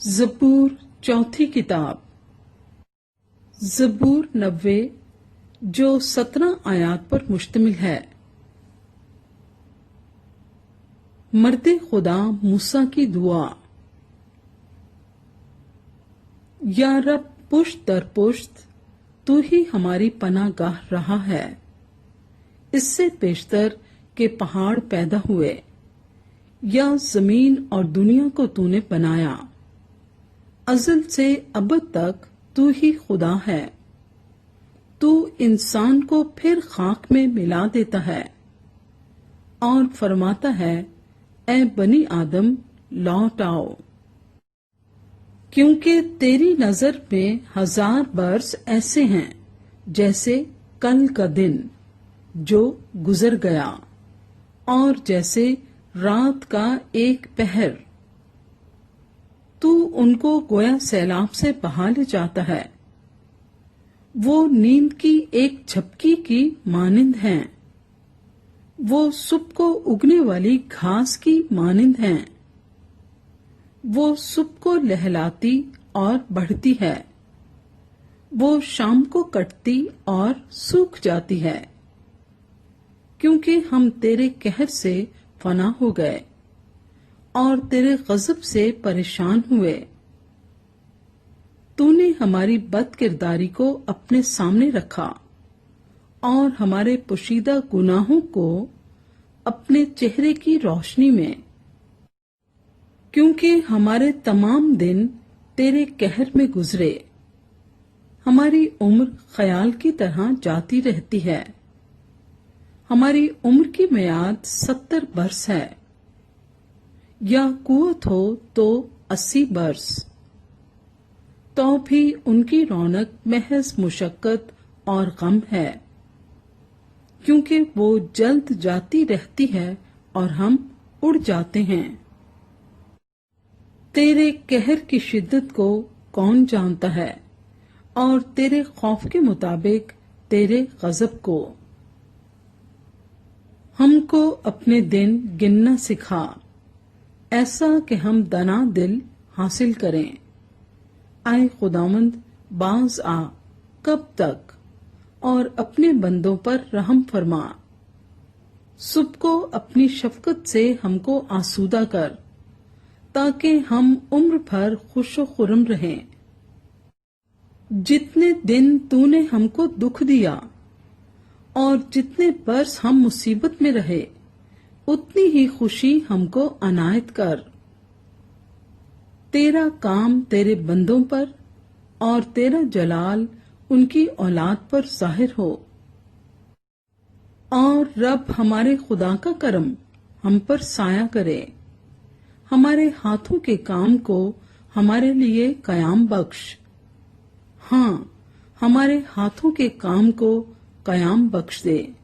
ज़बूर चौथी किताब ज़बूर 90 जो 17 आयात पर मुश्तमिल है। मर्द खुदा मूसा की दुआ। या रब, पुश्त दर पुश्त तू ही हमारी पनाहगाह रहा है। इससे पेशतर के पहाड़ पैदा हुए, या जमीन और दुनिया को तूने बनाया। अज़ल से अबद तक तू ही खुदा है। तू इंसान को फिर खाक में मिला देता है और फरमाता है, ए बनी आदम लौट आओ। क्योंकि तेरी नजर में 1000 बरस ऐसे हैं जैसे कल का दिन जो गुजर गया, और जैसे रात का एक पहर। तू उनको गोया सैलाब से बहा ले जाता है। वो नींद की एक झपकी की मानिंद हैं। वो सुबह को उगने वाली घास की मानिंद हैं। वो सुबह को लहलाती और बढ़ती है। वो शाम को कटती और सूख जाती है। क्योंकि हम तेरे कहर से फना हो गए और तेरे गजब से परेशान हुए। तूने हमारी बदकिरदारी को अपने सामने रखा और हमारे पोशीदा गुनाहों को अपने चेहरे की रोशनी में। क्योंकि हमारे तमाम दिन तेरे कहर में गुजरे, हमारी उम्र ख्याल की तरह जाती रहती है। हमारी उम्र की मियाद 70 बरस है, या कुवत हो तो 80 बरस। तो भी उनकी रौनक महज मुशक्कत और गम है, क्योंकि वो जल्द जाती रहती है और हम उड़ जाते हैं। तेरे कहर की शिद्दत को कौन जानता है, और तेरे खौफ के मुताबिक तेरे गजब को। हमको अपने दिन गिनना सिखा, ऐसा कि हम दना दिल हासिल करें। आए खुदावंद, बाज आ, कब तक, और अपने बंदों पर रहम फरमा। सुबह को अपनी शफकत से हमको आसूदा कर, ताकि हम उम्र भर खुशो खुरम रहें। जितने दिन तूने हमको दुख दिया और जितने बरस हम मुसीबत में रहे, उतनी ही खुशी हमको अनायत कर। तेरा काम तेरे बंदों पर और तेरा जलाल उनकी औलाद पर जाहिर हो। और रब, हमारे खुदा का करम हम पर साया करे। हमारे हाथों के काम को हमारे लिए कयाम बख्श। हाँ, हमारे हाथों के काम को कयाम बख्श दे।